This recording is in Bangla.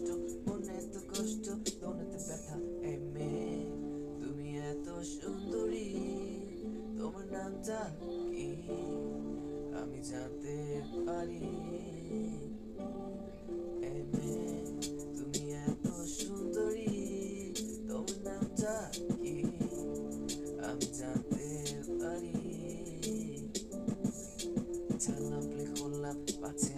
কষ্ট, মনে তো কষ্ট, দোনেতে ব্যথা। এই মেয়ে তুমি এত সুন্দরী, তোমার নামটা কি আমি জানতে পারি? এই মেয়ে তুমি এত সুন্দরী, তোমার নামটা কি আমি জানতে পারি? জানলাম প্লে করলাম, পাচ্ছে